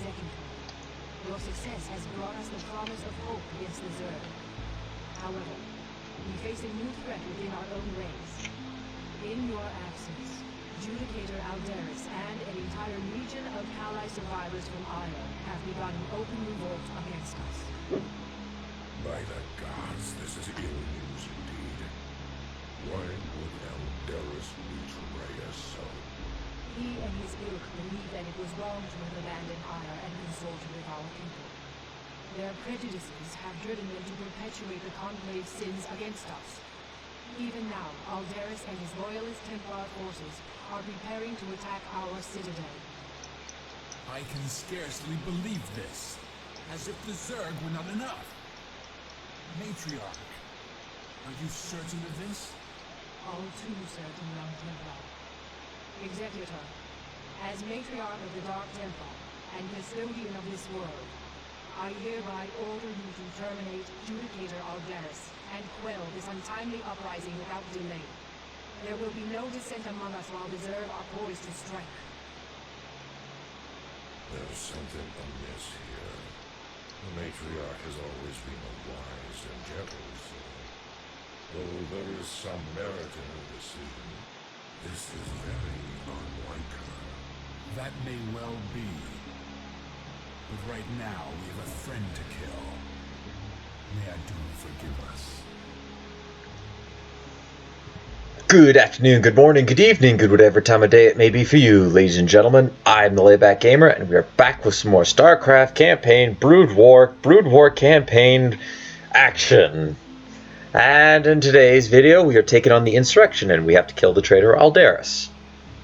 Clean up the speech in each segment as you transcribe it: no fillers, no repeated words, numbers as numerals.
Executor. Your success has brought us the promise of hope against the Zerg. However, we face a new threat within our own race. In your absence, Judicator Alderis and an entire legion of Kali survivors from Io have begun an open revolt against us. By the gods, this is ill news indeed. Why would Alderis betray us so? He and his ilk believe that it was wrong to have abandoned Io and consorted with our people. Their prejudices have driven them to perpetuate the Conclave's sins against us. Even now, Alderis and his loyalist Templar forces are preparing to attack our citadel. I can scarcely believe this. As if the Zerg were not enough. Matriarch, are you certain of this? All too certain, young Templar. Executor, as Matriarch of the Dark Temple and custodian of this world, I hereby order you to terminate Judicator Alderis and quell this untimely uprising without delay. There will be no dissent among us while the Zerg are poised to strike. There's something amiss here. The Matriarch has always been a wise and gentle soul. Though there is some merit in her decision, this is very unlike her. That may well be. But right now, we have a friend to kill. May Adun forgive us. Good afternoon, good morning, good evening, good whatever time of day it may be for you, ladies and gentlemen. I'm the Layback Gamer, and we are back with some more StarCraft campaign, BroodWar campaign action. And in today's video, we are taking on the Insurrection, and we have to kill the traitor Alderis.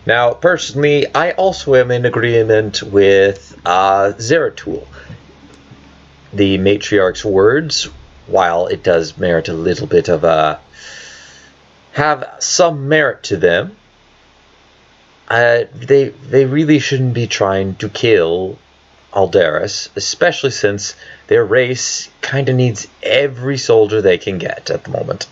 Now, personally, I also am in agreement with Zeratul. The Matriarch's words, while it does merit a little bit of a have some merit to them, they really shouldn't be trying to kill Alderis, especially since their race kind of needs every soldier they can get at the moment.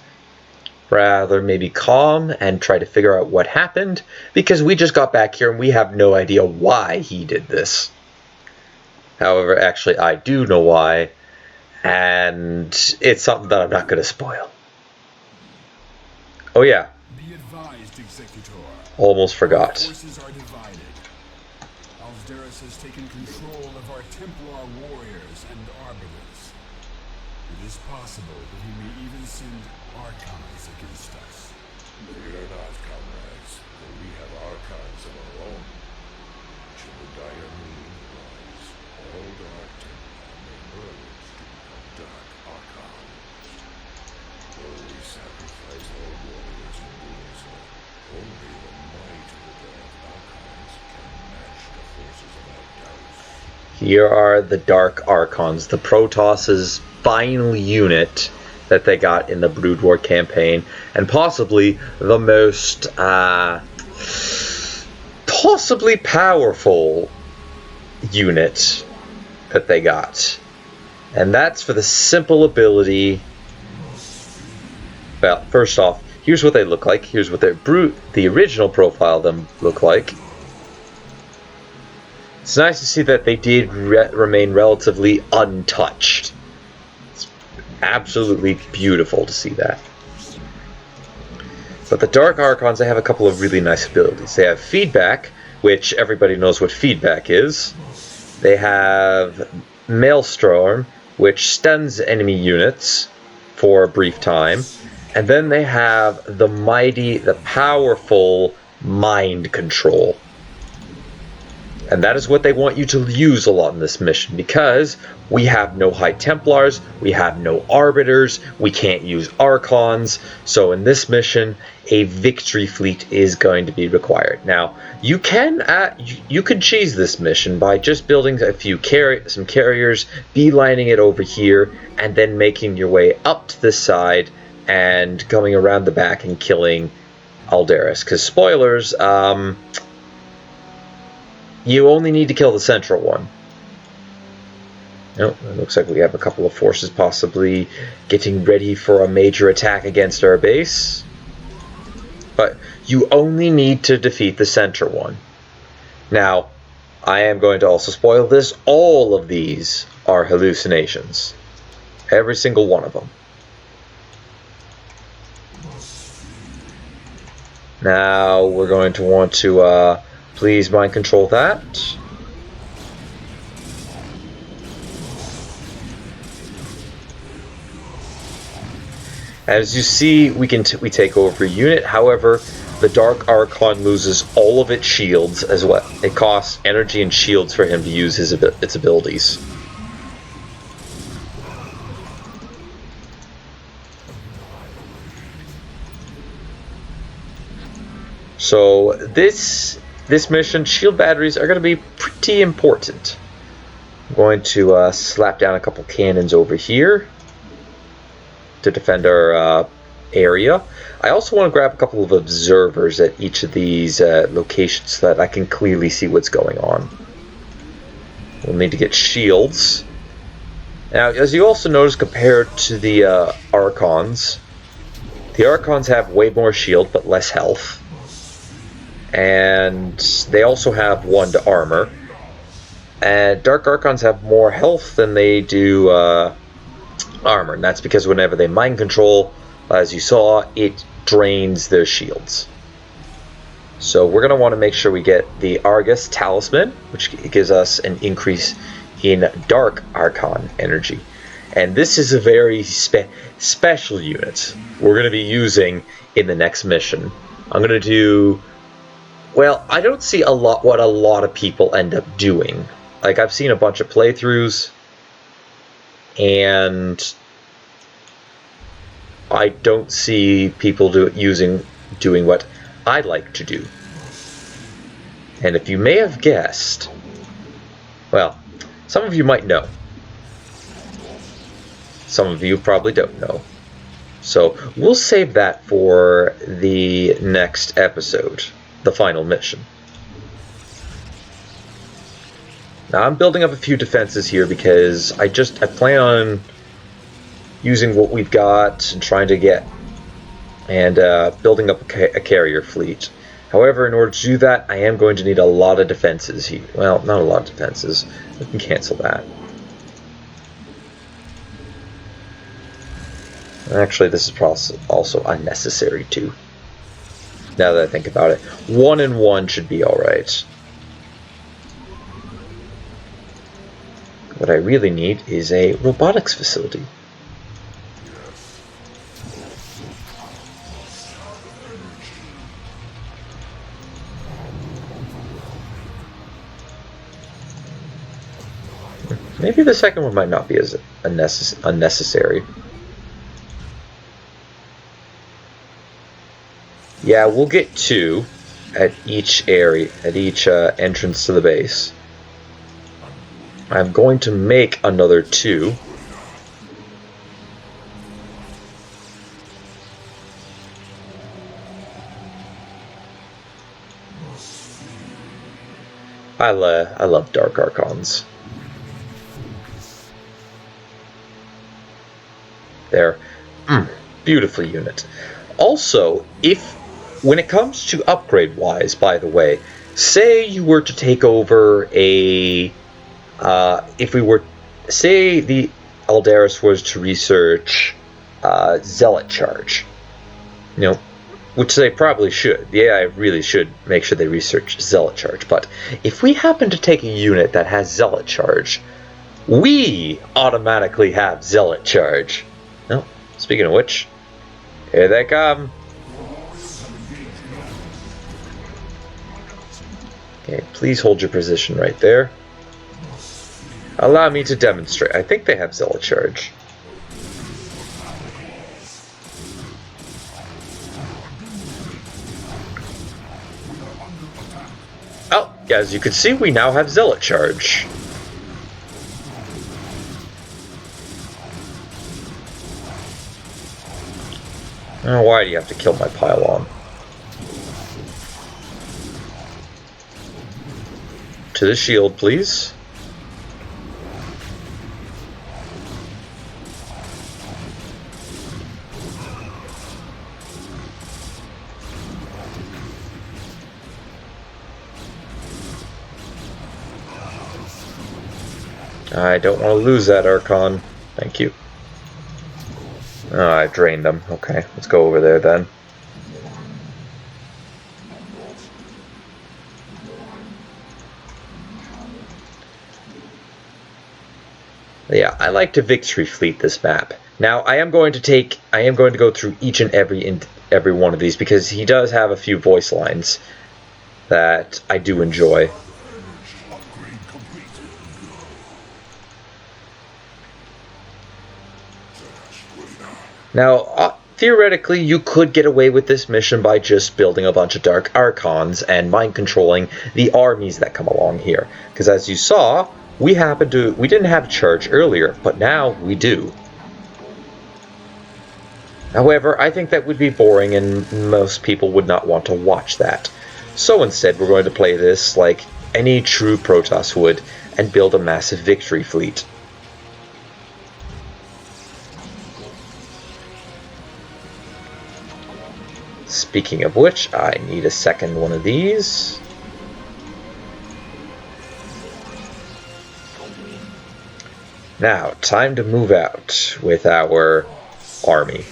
Rather maybe calm and try to figure out what happened, because we just got back here and we have no idea why he did this. However, actually I do know why, and it's something that I'm not going to spoil. Oh yeah. Be advised, Executor. Almost forgot. Our forces are divided. Alderis has taken control of our Templar warriors and arbiters. It is possible that he may even send Archons against us. Fear not, comrades, for we have Archons of our own. Should the dire need arise, all Dark Templar may merge to become Dark Archons. Though we sacrifice our warriors in doing so, only the might of the Dark Archons can match the forces of Alderis. Here are the Dark Archons, the Protoss's final unit that they got in the BroodWar campaign, and possibly the most possibly powerful unit that they got. And that's for the simple ability. Well, first off, here's what they look like. Here's what the original profile of them look like. It's nice to see that they did remain relatively untouched. It's absolutely beautiful to see that. But the Dark Archons, they have a couple of really nice abilities. They have feedback, which everybody knows what feedback is. They have Maelstrom, which stuns enemy units for a brief time. And then they have the powerful mind control. And that is what they want you to use a lot in this mission, because we have no High Templars, we have no Arbiters, we can't use Archons. So in this mission, a victory fleet is going to be required. Now, you could cheese this mission by just building a few some carriers, beelining it over here, and then making your way up to this side and going around the back and killing Alderis. Because spoilers, you only need to kill the central one. Nope, it looks like we have a couple of forces possibly getting ready for a major attack against our base. But you only need to defeat the center one. Now, I am going to also spoil this. All of these are hallucinations. Every single one of them. Now we're going to want to please mind control that. As you see, we take over a unit. However, the Dark Archon loses all of its shields as well. It costs energy and shields for him to use its abilities. So this mission, shield batteries are going to be pretty important. I'm going to slap down a couple cannons over here to defend our area. I also want to grab a couple of observers at each of these locations so that I can clearly see what's going on. We'll need to get shields. Now, as you also notice, compared to the Archons, the Archons have way more shield but less health. And they also have 1 to armor. And Dark Archons have more health than they do armor, and that's because whenever they mind control, as you saw, it drains their shields. So we're going to want to make sure we get the Argus Talisman, which gives us an increase in Dark Archon energy. And this is a very special unit we're going to be using in the next mission. I'm going to do... Well, I don't see what a lot of people end up doing. Like, I've seen a bunch of playthroughs, and I don't see people doing what I like to do. And if you may have guessed, well, some of you might know. Some of you probably don't know. So we'll save that for the next episode, the final mission. Now I'm building up a few defenses here because I plan on using what we've got and trying to get and building up a carrier fleet. However, in order to do that, I am going to need a lot of defenses here. Well, not a lot of defenses. We can cancel that. Actually, this is also unnecessary too. Now that I think about it, 1 and 1 should be all right. What I really need is a robotics facility. Maybe the second one might not be as unnecessary. Yeah, we'll get 2 at each area, at each entrance to the base. I'm going to make another 2. I love Dark Archons. There. Beautiful unit. Also, when it comes to upgrade-wise, by the way, say you were to take over a... say the Aldaris was to research Zealot Charge, which they probably should. The AI really should make sure they research Zealot Charge. But if we happen to take a unit that has Zealot Charge, we automatically have Zealot Charge. No, speaking of which, here they come. Okay, please hold your position right there. Allow me to demonstrate. I think they have Zealot Charge. Oh, as you can see, we now have Zealot Charge. Oh, why do you have to kill my pylon? To the shield, please. I don't want to lose that Archon. Thank you. Oh, I drained them. Okay, let's go over there then. Yeah, I like to victory fleet this map. Now, I am going to go through each and every one of these because he does have a few voice lines that I do enjoy. Now, theoretically, you could get away with this mission by just building a bunch of Dark Archons and mind controlling the armies that come along here. Because as you saw, we didn't have a charge earlier, but now we do. However, I think that would be boring and most people would not want to watch that. So instead, we're going to play this like any true Protoss would and build a massive victory fleet. Speaking of which, I need a second one of these. Now, time to move out with our army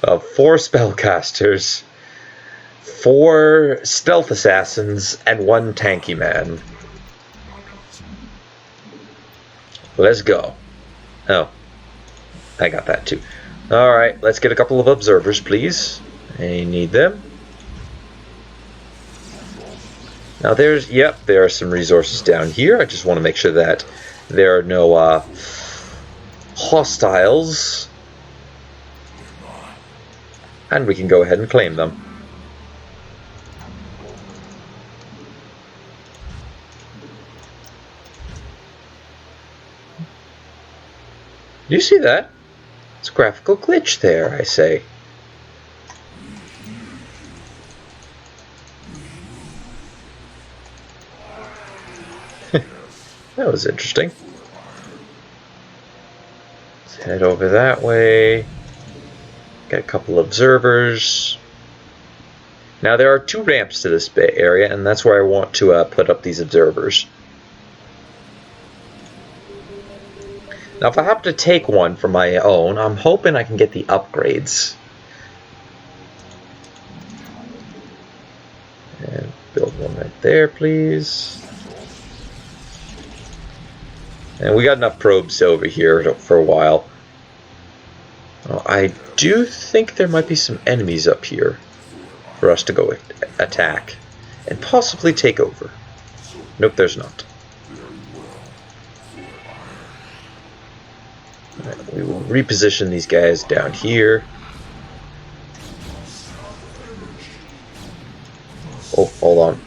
of 4 spellcasters, 4 stealth assassins, and 1 tanky man. Let's go. Oh, I got that too. Alright, let's get a couple of observers, please. I need them. Now there are some resources down here. I just want to make sure that there are no hostiles. And we can go ahead and claim them. Do you see that? It's a graphical glitch there, I say. That was interesting. Let's head over that way. Get a couple of observers. Now there are 2 ramps to this area, and that's where I want to put up these observers. Now if I have to take one for my own, I'm hoping I can get the upgrades. And build one right there, please. And we got enough probes over here for a while. I do think there might be some enemies up here for us to go attack and possibly take over. Nope, there's not. Right, we will reposition these guys down here. Oh, hold on.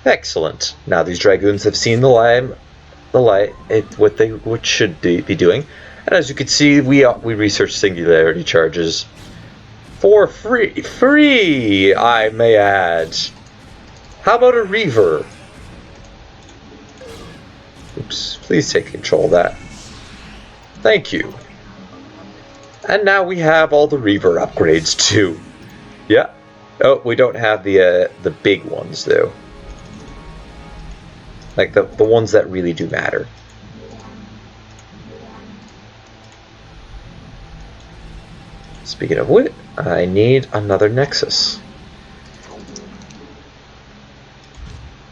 Excellent. Now these dragoons have seen the light, what they should be doing, and as you can see, we researched singularity charges for free, I may add. How about a reaver? Oops! Please take control of that. Thank you. And now we have all the reaver upgrades too. Yeah. Oh, we don't have the big ones though. Like the ones that really do matter. Speaking of which, I need another nexus.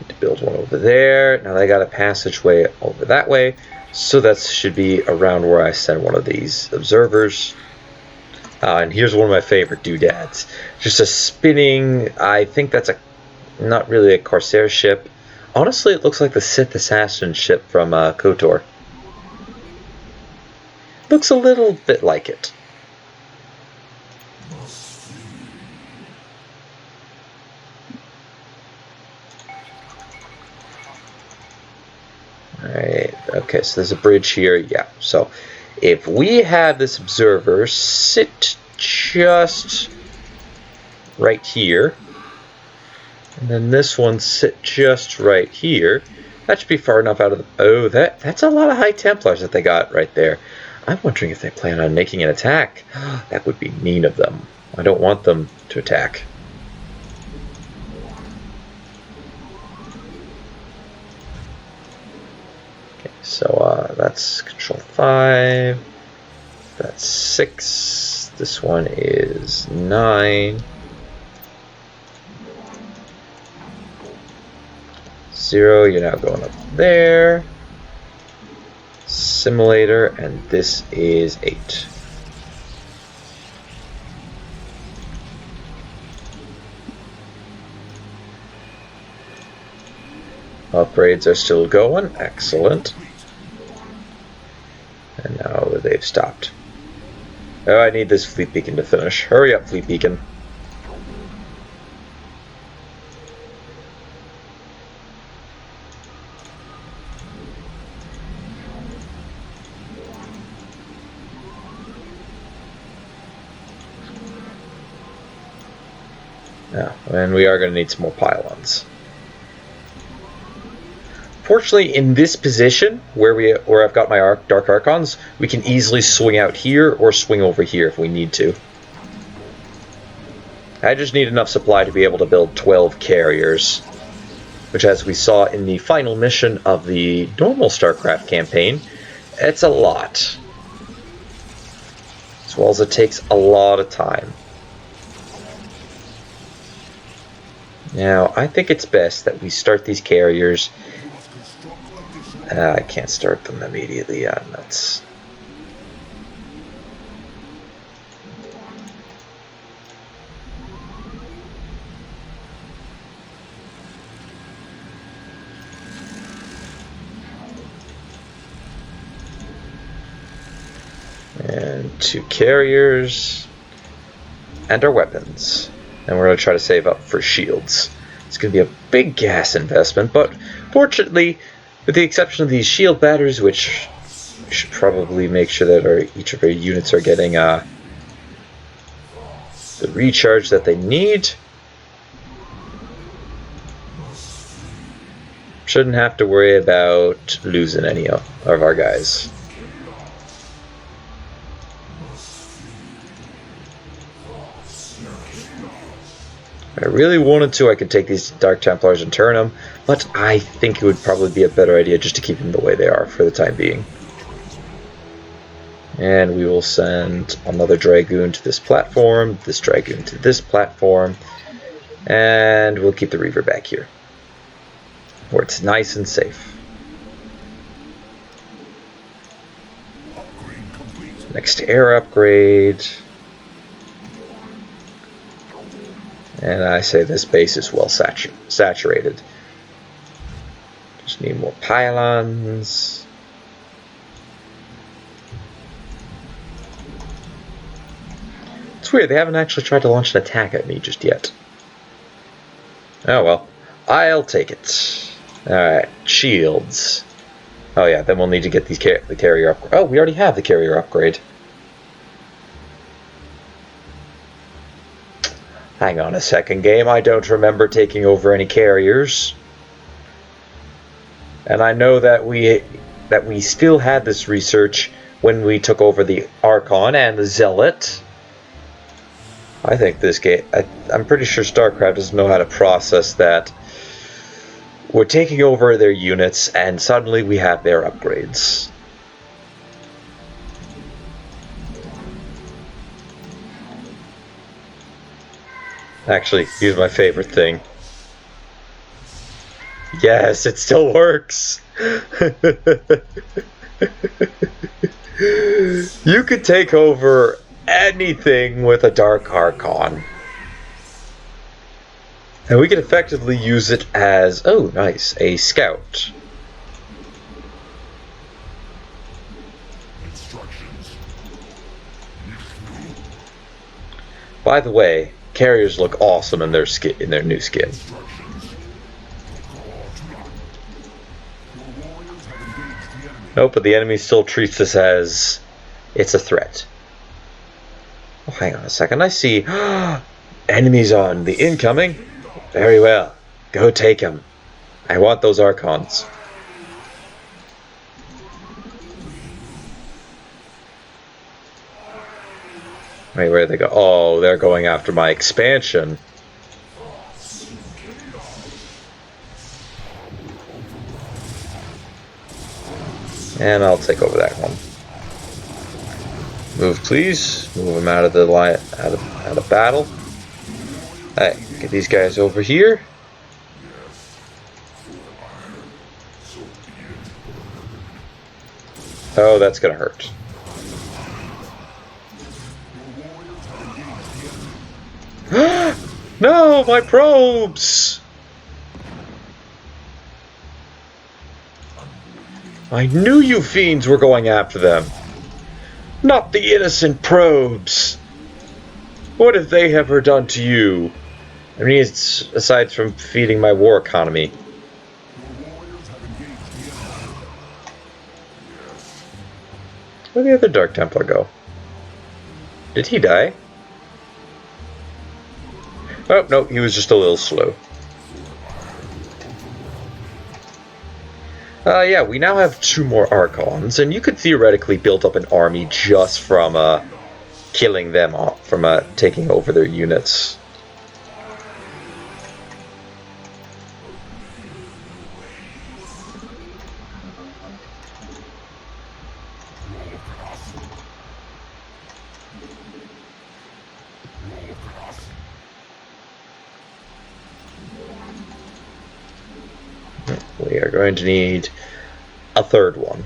Need to build one over there. Now I got a passageway over that way, so that should be around where I send one of these observers. And here's one of my favorite doodads. Just a spinning, I think that's not really a Corsair ship. Honestly, it looks like the Sith Assassin ship from KOTOR. Looks a little bit like it. Alright, okay, so there's a bridge here, yeah. So, if we had this observer sit just right here, and then this one sit just right here, that should be far enough out of the... Oh, that's a lot of High Templars that they got right there. I'm wondering if they plan on making an attack. That would be mean of them. I don't want them to attack. Okay, so that's control 5. That's 6. This one is 9. 0, you're now going up there. Simulator, and this is 8. Upgrades are still going. Excellent. And now they've stopped. Oh, I need this fleet beacon to finish. Hurry up, fleet beacon. Yeah, and we are going to need some more pylons. Fortunately, in this position, where I've got my Dark Archons, we can easily swing out here or swing over here if we need to. I just need enough supply to be able to build 12 carriers, which, as we saw in the final mission of the normal StarCraft campaign, it's a lot. As well as it takes a lot of time. Now, I think it's best that we start these carriers. I can't start them immediately. Yeah, that's... And 2 carriers. And our weapons. And we're going to try to save up for shields. It's going to be a big gas investment, but fortunately, with the exception of these shield batteries, which we should probably make sure that each of our units are getting the recharge that they need. Shouldn't have to worry about losing any of our guys. If I really wanted to, I could take these Dark Templars and turn them, but I think it would probably be a better idea just to keep them the way they are for the time being. And we will send another Dragoon to this platform, this Dragoon to this platform, and we'll keep the Reaver back here, where it's nice and safe. Next air upgrade. And I say this base is well saturated. Just need more pylons. It's weird, they haven't actually tried to launch an attack at me just yet. Oh well, I'll take it. Alright, shields. Oh yeah, then we'll need to get these the carrier upgrade. Oh, we already have the carrier upgrade. Hang on a second, game. I don't remember taking over any carriers. And I know that we still had this research when we took over the Archon and the Zealot. I think this game... I'm pretty sure StarCraft doesn't know how to process that. We're taking over their units, and suddenly we have their upgrades. Actually, here's my favorite thing. Yes, it still works! You could take over anything with a Dark Archon. And we can effectively use it as, oh nice, a scout. By the way, carriers look awesome in their skin, in their new skin. Nope, but the enemy still treats this as it's a threat. Oh, hang on a second, I see enemies on the incoming. Very well, go take them. I want those Archons. Wait, where did they go? Oh, they're going after my expansion. And I'll take over that one. Move, please. Move them out of the line, out of battle. Alright, get these guys over here. Oh, that's gonna hurt. No, my probes! I knew you fiends were going after them. Not the innocent probes. What have they ever done to you? I mean, it's aside from feeding my war economy. Where'd the other Dark Templar go? Did he die? Oh, no, he was just a little slow. Yeah, we now have 2 more Archons, and you could theoretically build up an army just from killing them off, from taking over their units. We are going to need a 3rd one.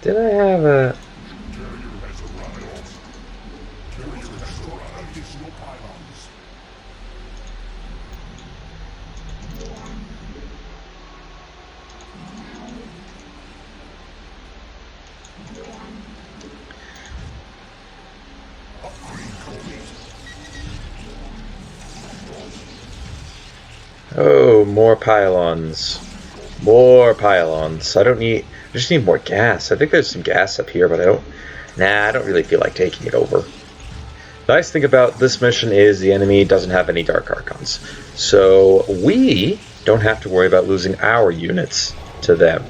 Did I have a... Oh, more pylons. More pylons. I just need more gas. I think there's some gas up here, but I don't really feel like taking it over. The nice thing about this mission is the enemy doesn't have any Dark Archons. So we don't have to worry about losing our units to them.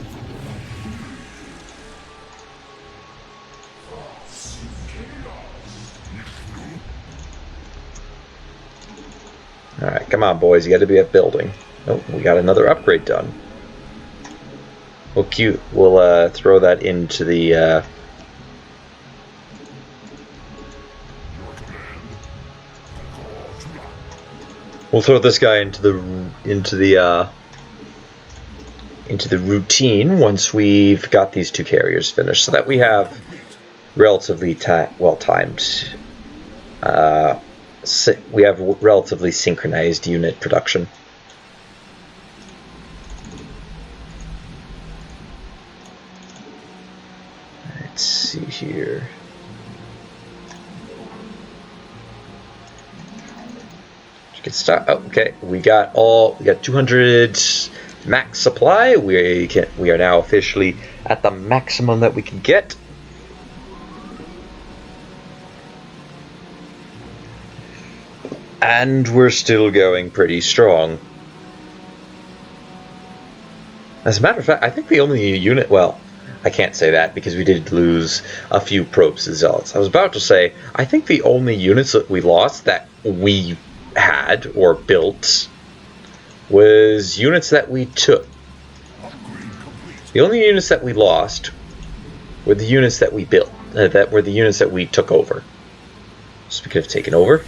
Alright, come on boys, you gotta be at building. Oh, we got another upgrade done. Well, cute. We'll throw that into the... We'll throw this guy into the routine once we've got these 2 carriers finished, so that we have relatively well-timed... we have relatively synchronized unit production. Let's see here. Get start. Oh, okay, we got 200 max supply. We are now officially at the maximum that we can get. And we're still going pretty strong. As a matter of fact, I think the only unit... Well, I can't say that because we did lose a few probes and zealots. I was about to say, I think the only units that we lost that we had or built was units that we took. The only units that we lost were the units that we built. That were the units that we took over. Speaking of taking over...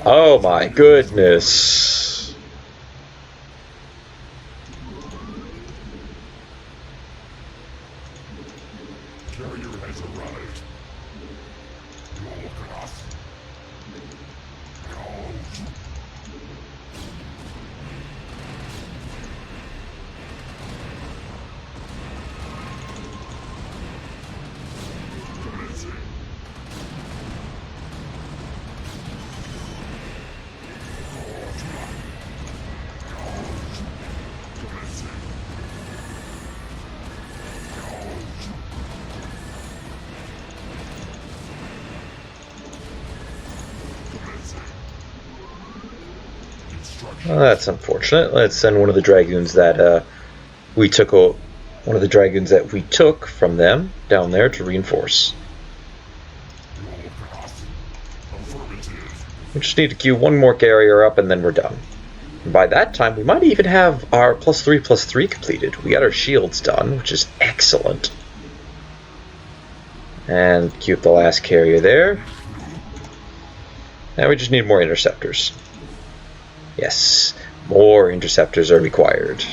Oh my goodness. Carrier has arrived. Well, that's unfortunate. Let's send one of the Dragoons that we took one of the dragons that we took from them down there to reinforce. We just need to queue one more carrier up and then we're done. And by that time, we might even have our +3/+3 completed. We got our shields done, which is excellent. And queue up the last carrier there. Now we just need more interceptors. Yes, more interceptors are required.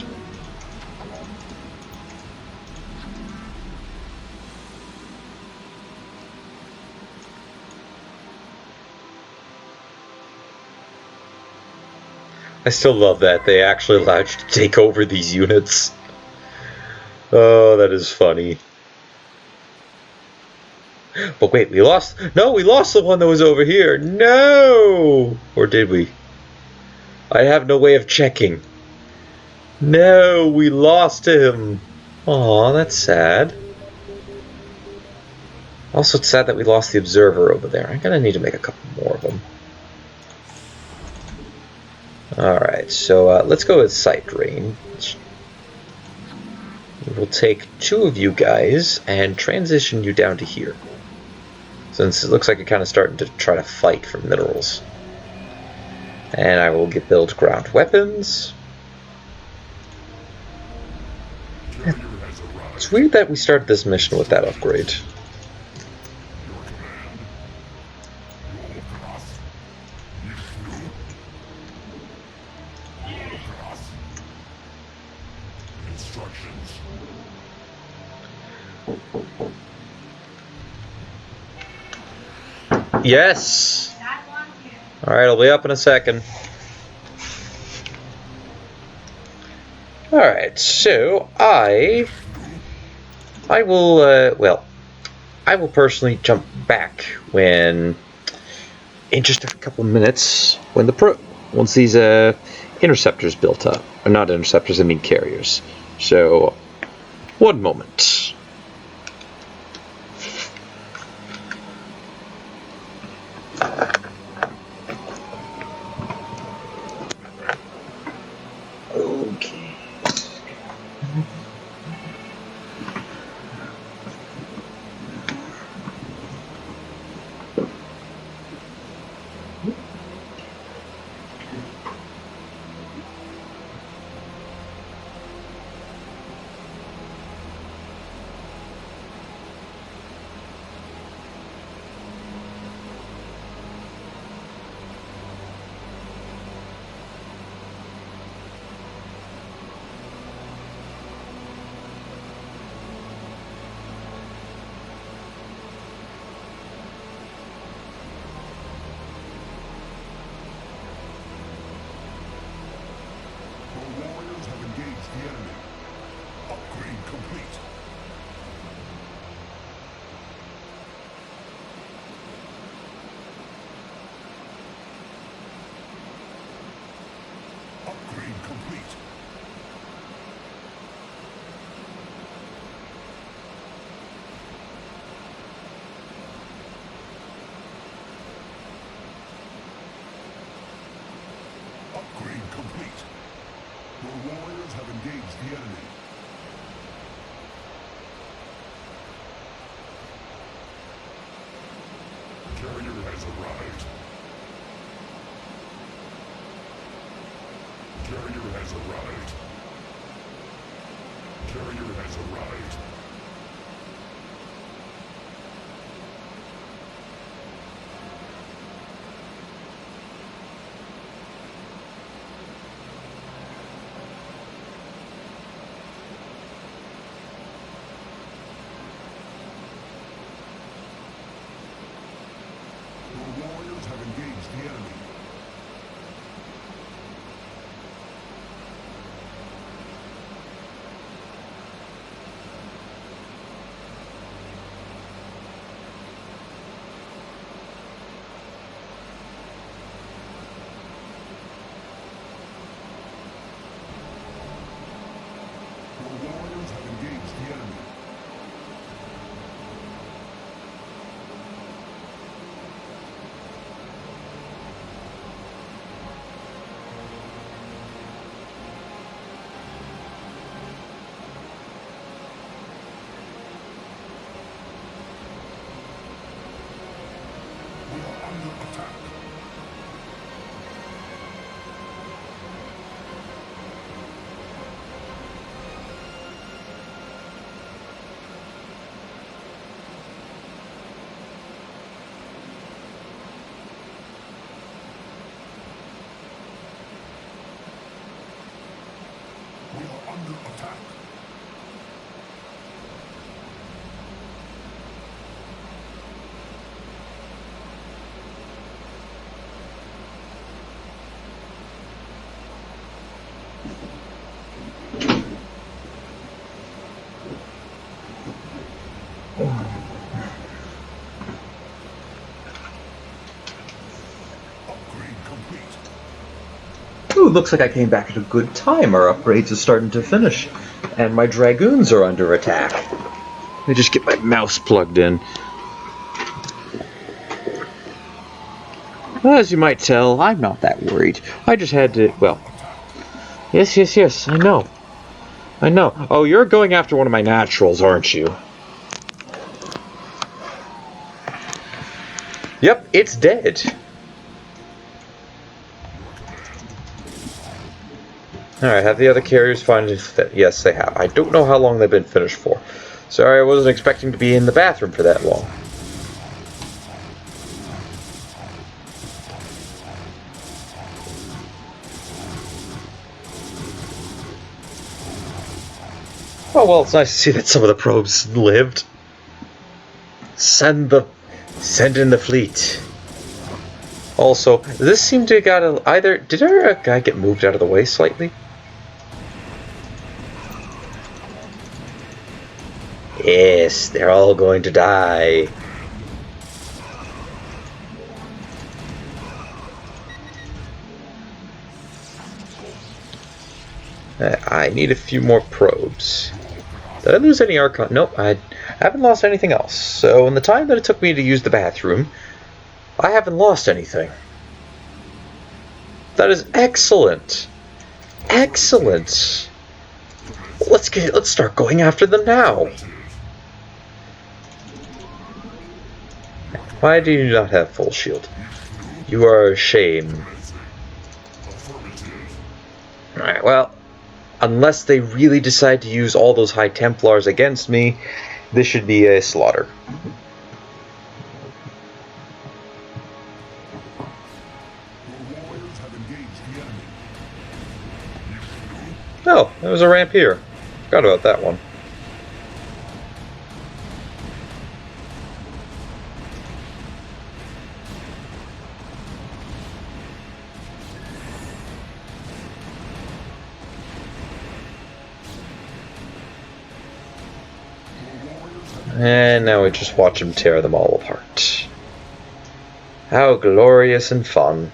I still love that they actually allowed you to take over these units. Oh, that is funny. But wait, we lost... No, we lost the one that was over here. No! Or did we? I have no way of checking. No, we lost him. Aw, that's sad. Also, it's sad that we lost the observer over there. I'm gonna need to make a couple more of them. Alright, so let's go with sight range. We'll take 2 of you guys and transition you down to here. Since it looks like you're kind of starting to try to fight for minerals. And I will build ground weapons. It's weird that we started this mission with that upgrade. Yes! Alright, I'll be up in a second. Alright, so I will, I will personally jump back when, in just a couple of minutes, when once these interceptors built up. Or not interceptors, I mean carriers. So, one moment. Okay. attack. We are under attack. Upgrade complete. Ooh, looks like I came back at a good time. Our upgrades are starting to finish. And my dragoons are under attack. Let me just get my mouse plugged in. As you might tell, I'm not that worried. I just had to, well... Yes, I know. Oh, you're going after one of my naturals, aren't you? Yep, it's dead. Alright, have the other carriers found it? Yes, they have. I don't know how long they've been finished for. Sorry, I wasn't expecting to be in the bathroom for that long. Oh well, it's nice to see that some of the probes lived. Send in the fleet. Also, this seemed to have got either... Did our guy get moved out of the way slightly? Yes, they're all going to die. I need a few more probes. Did I lose any Archon? Nope, I haven't lost anything else. So in the time that it took me to use the bathroom, I haven't lost anything. That is excellent. Excellent. Let's start going after them now. Why do you not have full shield? You are a shame. Alright, well, unless they really decide to use all those High Templars against me, this should be a slaughter. Oh, there was a ramp here. Forgot about that one. And now we just watch him tear them all apart. How glorious and fun.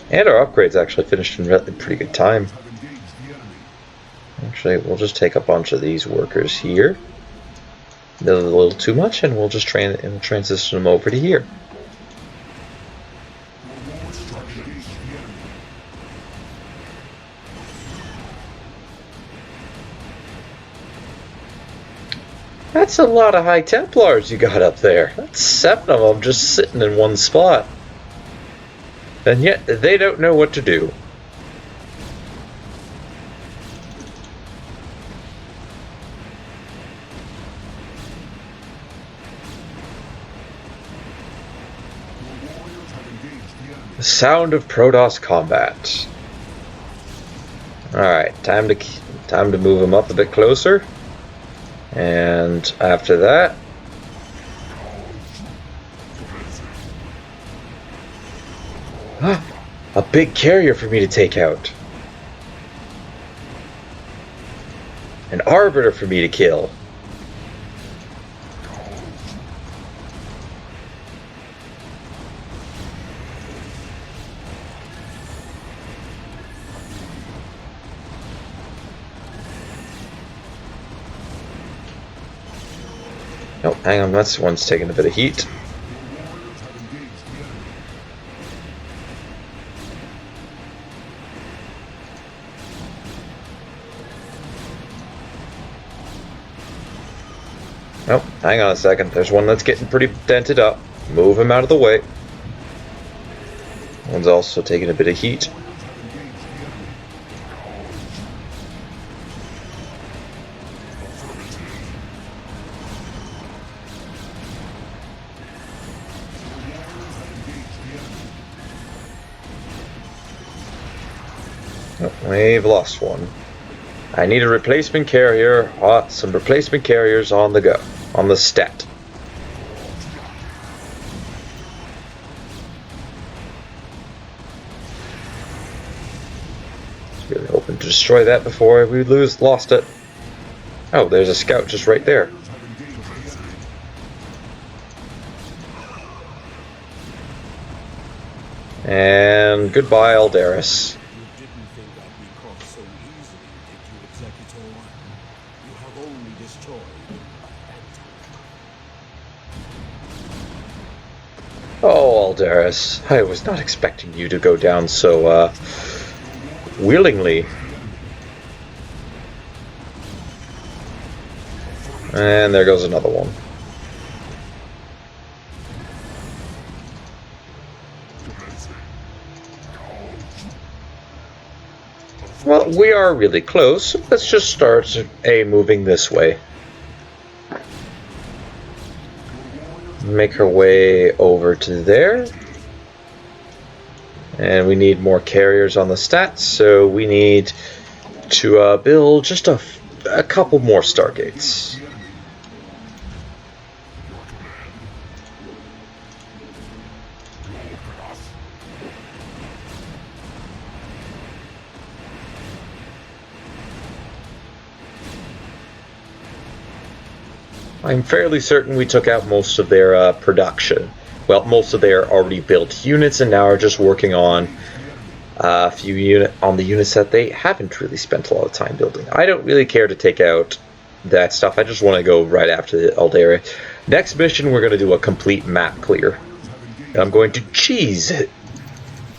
And our upgrades actually finished in pretty good time. Actually, we'll just take a bunch of these workers here. They're a little too much, and we'll just transition them over to here. That's a lot of High Templars you got up there. That's 7 of them just sitting in one spot. And yet, they don't know what to do. The sound of Protoss combat. Alright, time to move them up a bit closer. And after that, a big carrier for me to take out. An arbiter for me to kill. Oh, hang on, that's one's taking a bit of heat. Oh, hang on a second. There's one that's getting pretty dented up. Move him out of the way. One's also taking a bit of heat. Oh, we've lost one. I need a replacement carrier. Some replacement carriers on the go. On the stat. Really hoping to destroy that before we lost it. Oh, there's a scout just right there. And goodbye, Aldaris. You didn't think I'd be caught so easily, did you, Executor? You have only destroyed a phantom. Oh, Aldaris, I was not expecting you to go down so, willingly. And there goes another one. Well, we are really close. Let's just start moving this way. Make our way over to there. And we need more carriers on the stats, so we need to build just a couple more Stargates. I'm fairly certain we took out most of their production. Well, most of their already built units, and now are just working on a few on the units that they haven't really spent a lot of time building. I don't really care to take out that stuff. I just want to go right after the Aldera. Next mission, we're going to do a complete map clear. And I'm going to cheese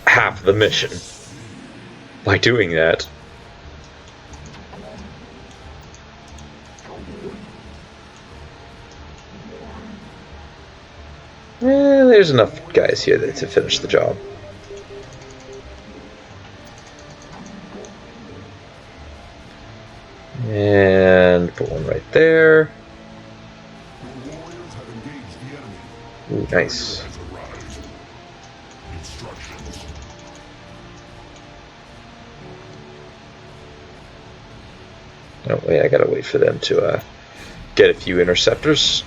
half the mission by doing that. There's enough guys here to finish the job. And put one right there. Ooh, nice. Oh wait, I gotta wait for them to get a few interceptors.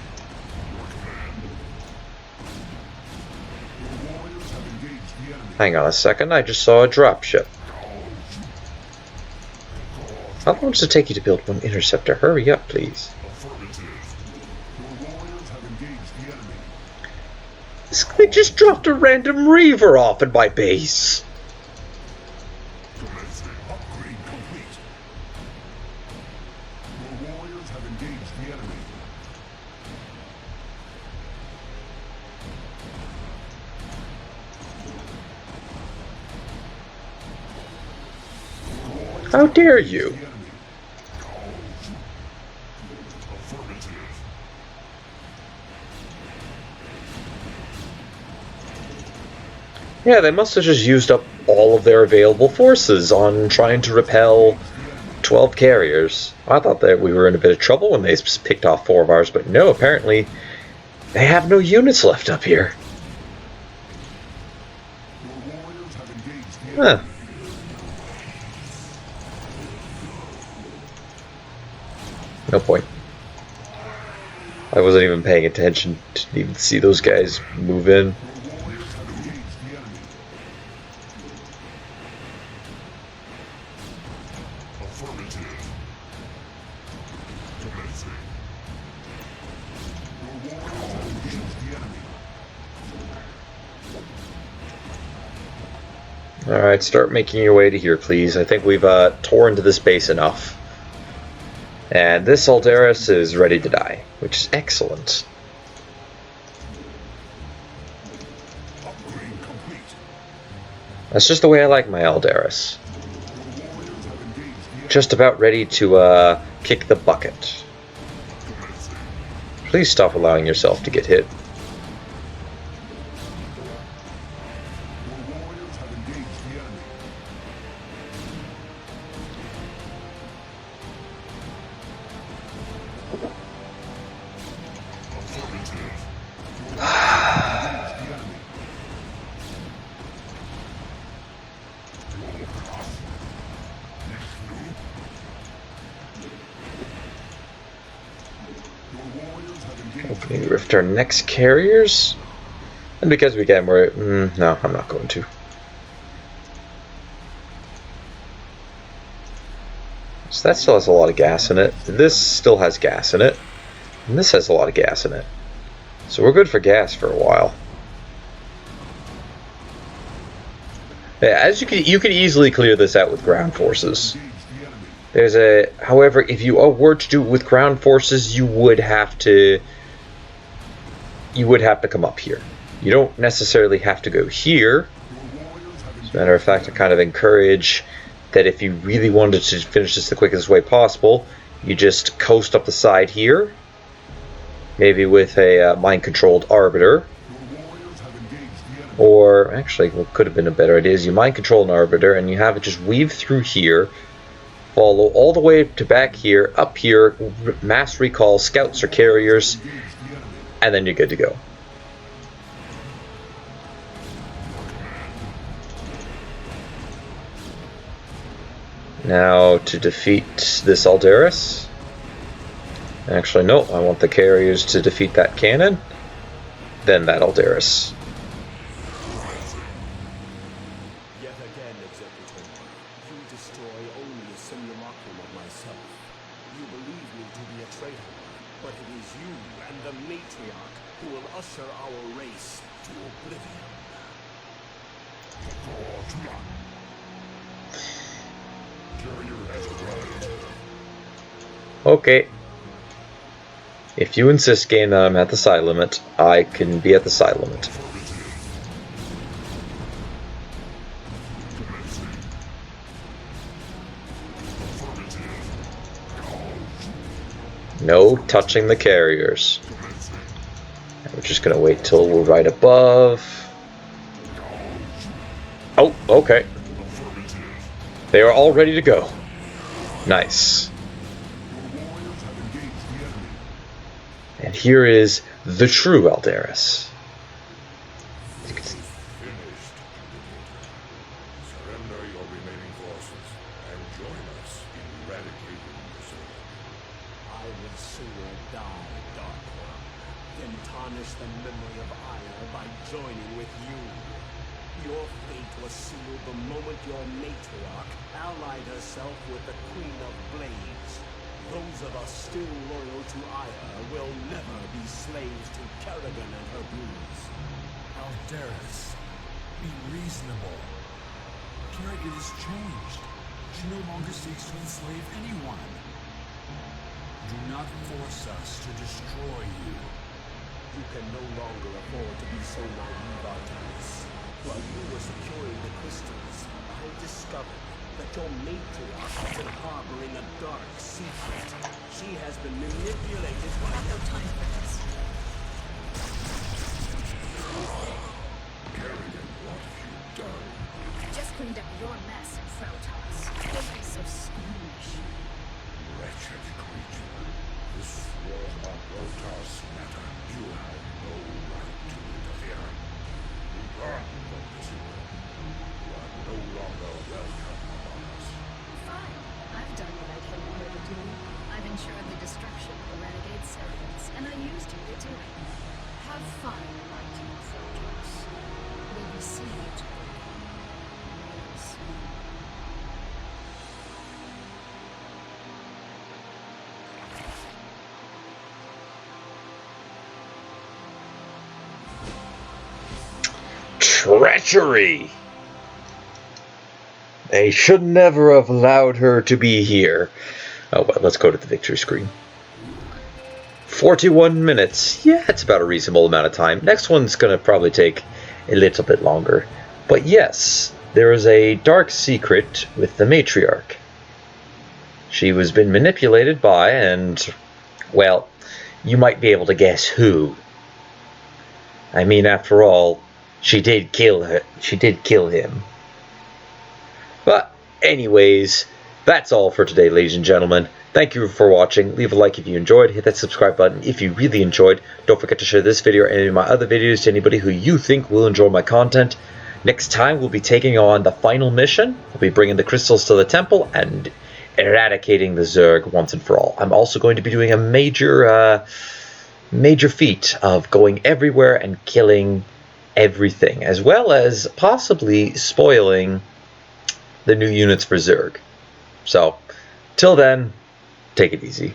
Hang on a second, I just saw a dropship. How long does it take you to build one interceptor? Hurry up, please. They just dropped a random reaver off at my base. How dare you? Yeah, they must have just used up all of their available forces on trying to repel 12 carriers. I thought that we were in a bit of trouble when they picked off 4 of ours, but no, apparently they have no units left up here. Huh. No point. I wasn't even paying attention to even see those guys move in. Alright, start making your way to here, please. I think we've tore into this base enough. And this Aldaris is ready to die, which is excellent. That's just the way I like my Aldaris. Just about ready to kick the bucket. please stop allowing yourself to get hit. Your warriors have engaged the enemy. Opening rift our next carriers, and because we can, we're no, I'm not going to. So that still has a lot of gas in it. This still has gas in it, and this has a lot of gas in it. So we're good for gas for a while. Yeah, as you could easily clear this out with ground forces. There's a, however, if you were to do it with ground forces, you would have to come up here. You don't necessarily have to go here. As a matter of fact, I kind of encourage that if you really wanted to finish this the quickest way possible, you just coast up the side here, maybe with a mind-controlled arbiter. Or, actually, what could have been a better idea is you mind-control an arbiter and you have it just weave through here, follow all the way to back here, up here, mass recall scouts or carriers, and then you're good to go. Now to defeat this Aldaris. Actually, no, I want the carriers to defeat that cannon, then that Aldaris. Yet again, Executor, you destroy only a simulacrum of myself. You believe me to be a traitor, but it is you and the matriarch who will usher our race to oblivion. Okay. If you insist, game, that I'm at the side limit, I can be at the side limit. No touching the carriers. We're just gonna wait till we're right above. Oh, okay. They are all ready to go. Nice. And here is the true Aldaris. Surrender your remaining forces and join us in eradicating this earth. I would sooner die, Dark One, than tarnish the memory of Ire by joining with you. Your fate was sealed the moment your matriarch allied herself with the Queen of Blades. Those of us still loyal to Ire will never be slaves to Kerrigan and her brood. Aldaris, be reasonable. Kerrigan has changed. She no longer seeks to enslave anyone. Do not force us to destroy you. You can no longer afford to be so naive, Artemis. While you were securing the crystals, I discovered that your matriarch has been harboring a dark secret. She has been manipulated by no time for this. Kerrigan, what have you done? Just cleaned up your mess, Protoss. Don't be so squeamish. Wretched creature. This was a Protoss matter. You have no right to interfere. Depart from this world. You are no longer welcome among us. Fine. I've done what I came here to do. I've ensured the destruction of the renegade servants, and I used you to do it. Have fun, mighty Protoss. We'll be seeing each other real soon. Treachery! They should never have allowed her to be here. Oh, well, let's go to the victory screen. 41 minutes. Yeah, it's about a reasonable amount of time. Next one's going to probably take a little bit longer. But yes, there is a dark secret with the matriarch. She was been manipulated by, and, well, you might be able to guess who. I mean, after all, she did kill her. She did kill him. But anyways, that's all for today, ladies and gentlemen. Thank you for watching. Leave a like if you enjoyed. Hit that subscribe button if you really enjoyed. Don't forget to share this video or any of my other videos to anybody who you think will enjoy my content. Next time, we'll be taking on the final mission. We'll be bringing the crystals to the temple and eradicating the Zerg once and for all. I'm also going to be doing a major feat of going everywhere and killing everything, as well as possibly spoiling the new units for Zerg. So, till then, take it easy.